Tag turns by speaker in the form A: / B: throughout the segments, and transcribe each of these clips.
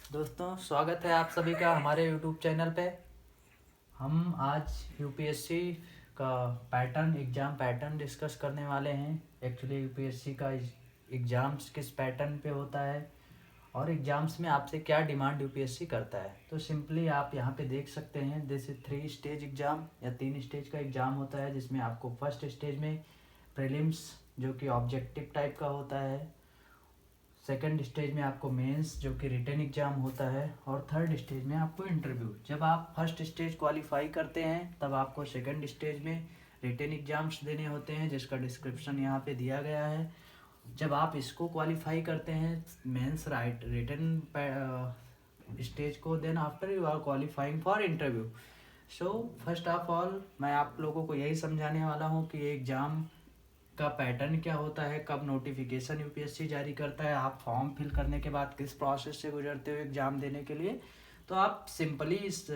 A: दोस्तों, स्वागत है आप सभी का हमारे यूट्यूब चैनल पे। हम आज यूपीएससी का एग्ज़ाम पैटर्न डिस्कस करने वाले हैं। एक्चुअली यूपीएससी का एग्ज़ाम्स किस पैटर्न पे होता है और एग्ज़ाम्स में आपसे क्या डिमांड यूपीएससी करता है। तो सिंपली आप यहाँ पे देख सकते हैं, दिस इज 3 स्टेज एग्ज़ाम या 3 स्टेज का एग्ज़ाम होता है, जिसमें आपको फर्स्ट स्टेज में प्रीलिम्स जो कि ऑब्जेक्टिव टाइप का होता है, सेकंड स्टेज में आपको मेंस जो कि रिटन एग्जाम होता है, और थर्ड स्टेज में आपको इंटरव्यू। जब आप फर्स्ट स्टेज क्वालिफाई करते हैं तब आपको सेकंड स्टेज में रिटन एग्जाम्स देने होते हैं, जिसका डिस्क्रिप्शन यहाँ पे दिया गया है। जब आप इसको क्वालिफाई करते हैं मेंस रिटन स्टेज को, then after you are qualifying for interview. So first of all मैं आप लोगों को यही समझाने वाला हूँ कि ये एग्ज़ाम का पैटर्न क्या होता है, कब नोटिफिकेशन यूपीएससी जारी करता है, आप फॉर्म फिल करने के बाद किस प्रोसेस से गुजरते हो एग्ज़ाम देने के लिए। तो आप सिंपली इस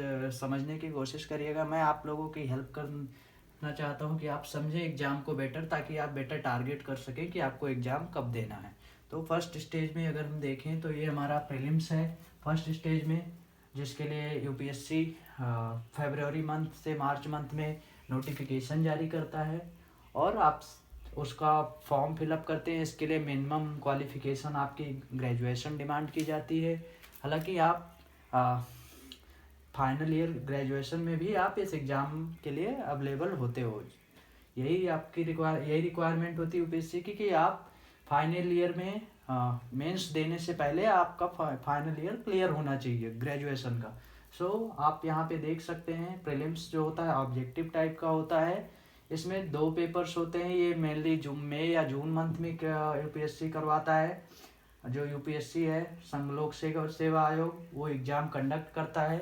A: समझने की कोशिश करिएगा। मैं आप लोगों की हेल्प करना चाहता हूं कि आप समझें एग्ज़ाम को बेटर, ताकि आप बेटर टारगेट कर सकें कि आपको एग्ज़ाम कब देना है। तो फर्स्ट स्टेज में अगर हम देखें तो ये हमारा प्रीलिम्स है फर्स्ट स्टेज में, जिसके लिए यूपीएससी फरवरी मंथ से मार्च मंथ में नोटिफिकेशन जारी करता है, और आप उसका फॉर्म फिलअप करते हैं। इसके लिए मिनिमम क्वालिफ़िकेशन आपकी ग्रेजुएशन डिमांड की जाती है। हालांकि आप फाइनल ईयर ग्रेजुएशन में भी आप इस एग्ज़ाम के लिए अवेलेबल होते हो। यही रिक्वायरमेंट होती है यूपीएससी की कि आप फाइनल ईयर में मेंस देने से पहले आपका फाइनल ईयर क्लियर होना चाहिए ग्रेजुएशन का। आप यहाँ पे देख सकते हैं प्रीलिम्स जो होता है ऑब्जेक्टिव टाइप का होता है। इसमें 2 पेपर्स होते हैं। ये मेनली मई या जून मंथ में यूपीएससी करवाता है। जो यूपीएससी है संघ लोक सेवा आयोग, वो एग्ज़ाम कंडक्ट करता है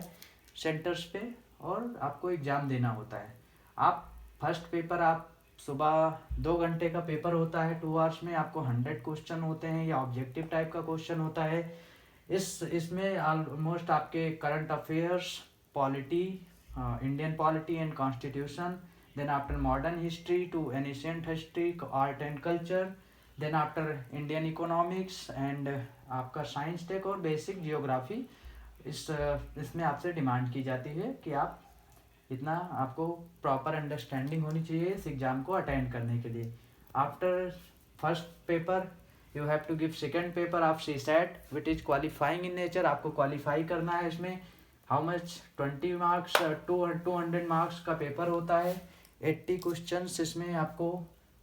A: सेंटर्स पे, और आपको एग्ज़ाम देना होता है। आप फर्स्ट पेपर आप सुबह 2 घंटे का पेपर होता है, 2 आवर्स में आपको 100 क्वेश्चन होते हैं या ऑब्जेक्टिव टाइप का क्वेश्चन होता है। इसमें ऑलमोस्ट आपके current affairs, polity, Indian polity and constitution, then after modern history to ancient history, art and culture, then after Indian economics and आपका साइंस टेक और बेसिक जियोग्राफी। इसमें आपसे डिमांड की जाती है कि आप इतना आपको प्रॉपर अंडरस्टैंडिंग होनी चाहिए इस एग्ज़ाम को अटेंड करने के लिए। After first paper you have to give second paper of CSAT which is qualifying in nature. आपको क्वालिफाई करना है इसमें। हाउ मच 20 मार्क्स 200 मार्क्स का पेपर होता है। 80 क्वेश्चंस इसमें आपको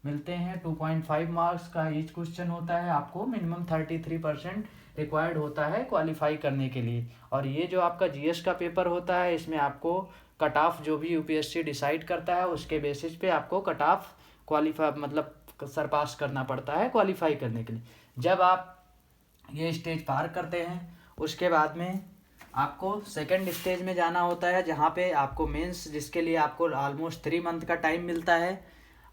A: मिलते हैं। 2.5 मार्क्स का ईच क्वेश्चन होता है। आपको मिनिमम 33% रिक्वायर्ड होता है क्वालिफाई करने के लिए। और ये जो आपका जीएस का पेपर होता है, इसमें आपको कट ऑफ जो भी यूपीएससी डिसाइड करता है उसके बेसिस पे आपको कट ऑफ क्वालिफाई मतलब सरपास करना पड़ता है क्वालिफाई करने के लिए। जब आप ये स्टेज पार करते हैं उसके बाद में आपको सेकंड स्टेज में जाना होता है, जहाँ पे आपको मेंस, जिसके लिए आपको ऑलमोस्ट 3 मंथ का टाइम मिलता है।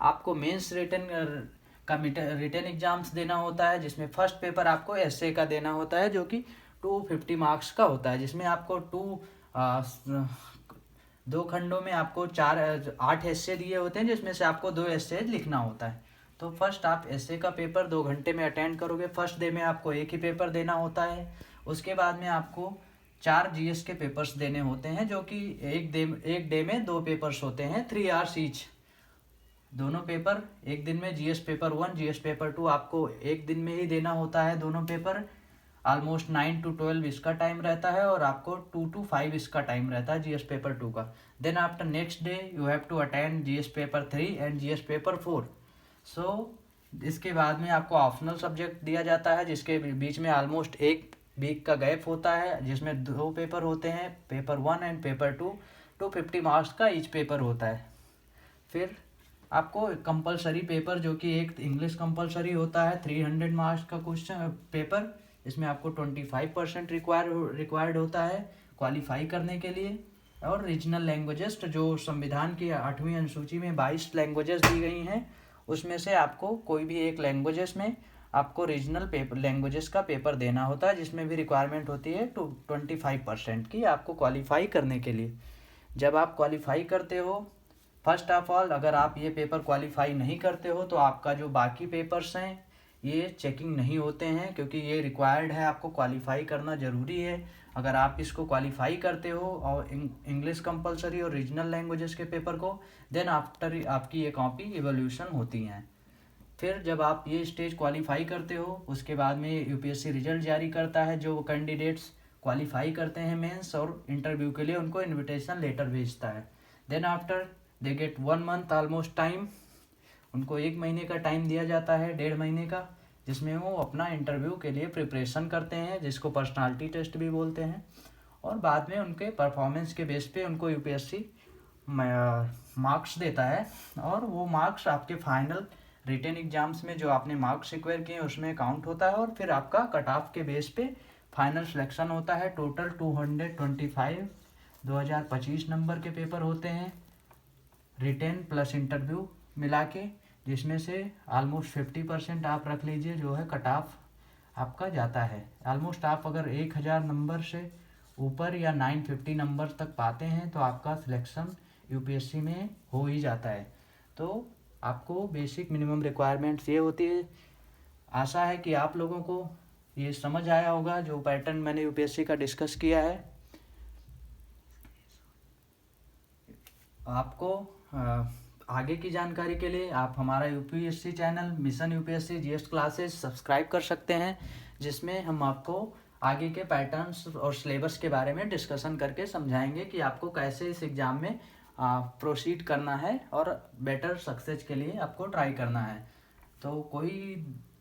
A: आपको मेंस रिटन एग्जाम्स देना होता है, जिसमें फर्स्ट पेपर आपको एसए का देना होता है, जो कि 250 मार्क्स का होता है, जिसमें आपको 2 खंडों में आपको 8 एस्से दिए होते हैं, जिसमें से आपको 2 एस्से लिखना होता है। तो फर्स्ट आप एस्से का पेपर 2 घंटे में अटेंड करोगे। फर्स्ट डे में आपको एक ही पेपर देना होता है। उसके बाद में आपको 4 जीएस के पेपर्स देने होते हैं, जो कि एक डे में 2 पेपर्स होते हैं, 3 आवर्स ईच। दोनों पेपर एक दिन में, जीएस पेपर 1 जीएस पेपर 2 आपको एक दिन में ही देना होता है। दोनों पेपर ऑलमोस्ट 9 to 12 इसका टाइम रहता है, और आपको 2 to 5 इसका टाइम रहता है जीएस पेपर 2 का। Then after next day you have to attend GS paper 3 and GS paper 4। इसके बाद में आपको ऑप्शनल सब्जेक्ट दिया जाता है, जिसके बीच में ऑलमोस्ट एक वीक का गैप होता है, जिसमें 2 पेपर होते हैं, पेपर 1 एंड पेपर 2। 250 मार्क्स का ईच पेपर होता है। फिर आपको कंपलसरी पेपर, जो कि एक इंग्लिश कंपलसरी होता है, 300 मार्क्स का क्वेश्चन पेपर। इसमें आपको 25% रिक्वायर्ड होता है क्वालिफाई करने के लिए। और रीजनल लैंग्वेजेस, जो संविधान की 8वीं अनुसूची में 22 लैंग्वेजेस दी गई हैं, उसमें से आपको कोई भी एक लैंग्वेजेस में आपको रीजनल पेपर लैंग्वेजेस का पेपर देना होता है, जिसमें भी रिक्वायरमेंट होती है 25% की आपको क्वालिफाई करने के लिए। जब आप क्वालिफाई करते हो, फर्स्ट ऑफ ऑल अगर आप ये पेपर क्वालिफाई नहीं करते हो तो आपका जो बाकी पेपर्स हैं ये चेकिंग नहीं होते हैं, क्योंकि ये रिक्वायर्ड है, आपको क्वालिफाई करना ज़रूरी है। अगर आप इसको क्वालिफाई करते हो और इंग्लिश कंपलसरी और रीजनल लैंग्वेजेस के पेपर को, देन आफ्टर आपकी ये कॉपी इवोल्यूशन होती हैं। फिर जब आप ये स्टेज क्वालिफाई करते हो, उसके बाद में यूपीएससी रिजल्ट जारी करता है। जो कैंडिडेट्स क्वालिफाई करते हैं मेंस और इंटरव्यू के लिए, उनको इनविटेशन लेटर भेजता है। Then after they get 1 month almost time, उनको 1 महीने का टाइम दिया जाता है, 1.5 महीने का, जिसमें वो अपना इंटरव्यू के लिए प्रिपरेशन करते हैं, जिसको पर्सनालिटी टेस्ट भी बोलते हैं। और बाद में उनके परफॉर्मेंस के बेस पे उनको यूपीएससी मार्क्स देता है, और वो मार्क्स आपके फाइनल रिटन एग्जाम्स में जो आपने मार्क्स सिक्योर किए उसमें काउंट होता है। और फिर आपका कट ऑफ के बेस पे फाइनल सिलेक्शन होता है। टोटल 225 2025 नंबर के पेपर होते हैं, रिटेन प्लस इंटरव्यू मिला के, जिसमें से ऑलमोस्ट 50% आप रख लीजिए जो है कट ऑफ आपका जाता है। ऑलमोस्ट आप अगर 1000 नंबर से ऊपर या 950 नंबर तक पाते हैं तो आपका सिलेक्शन यूपीएससी में हो ही जाता है। तो आपको बेसिक मिनिमम रिक्वायरमेंट्स ये होती है। आशा है कि आप लोगों को ये समझ आया होगा जो पैटर्न मैंने यूपीएससी का डिस्कस किया है। आपको आगे की जानकारी के लिए आप हमारा UPSC channel mission UPSC GS classes subscribe कर सकते हैं, जिसमें हम आपको आगे के पैटर्न्स और सिलेबस के बारे में डिस्कशन करके समझाएंगे कि आपको कैसे इस एग्ज़ाम में प्रोसीड करना है और बेटर सक्सेस के लिए आपको ट्राई करना है। तो कोई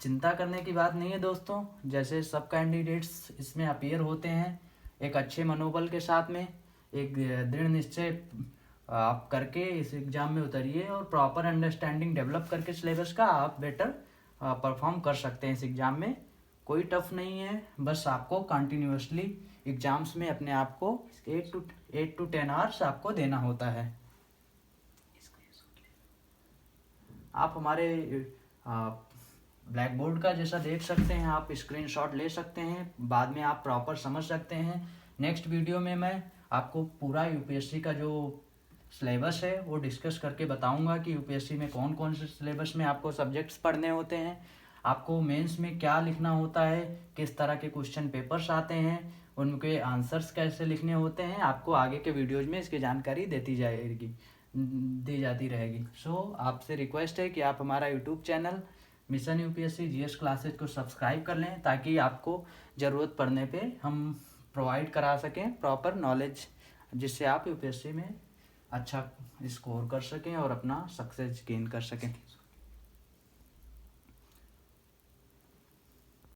A: चिंता करने की बात नहीं है दोस्तों। जैसे सब कैंडिडेट्स इसमें अपीयर होते हैं एक अच्छे मनोबल के साथ में, एक दृढ़ निश्चय आप करके इस एग्ज़ाम में उतरिए और प्रॉपर अंडरस्टैंडिंग डेवलप करके सिलेबस का आप बेटर परफॉर्म कर सकते हैं इस एग्ज़ाम में। कोई टफ नहीं है, बस आपको कंटिन्यूसली एग्ज़ाम्स में अपने आप को 8 to 10 आवर्स आपको देना होता है। आप हमारे ब्लैक बोर्ड का जैसा देख सकते हैं, आप स्क्रीनशॉट ले सकते हैं, बाद में आप प्रॉपर समझ सकते हैं। नेक्स्ट वीडियो में मैं आपको पूरा यूपीएससी का जो सिलेबस है वो डिस्कस करके बताऊंगा कि यूपीएससी में कौन कौन से सिलेबस में आपको सब्जेक्ट्स पढ़ने होते हैं, आपको मेंस में क्या लिखना होता है, किस तरह के क्वेश्चन पेपर्स आते हैं, उनके आंसर्स कैसे लिखने होते हैं। आपको आगे के वीडियोज़ में इसकी जानकारी दी जाती रहेगी। सो आपसे रिक्वेस्ट है कि आप हमारा YouTube channel mission UPSC GS classes को सब्सक्राइब कर लें, ताकि आपको ज़रूरत पड़ने पे हम प्रोवाइड करा सकें प्रॉपर नॉलेज, जिससे आप यूपीएससी में अच्छा स्कोर कर सकें और अपना सक्सेस गेन कर सकें।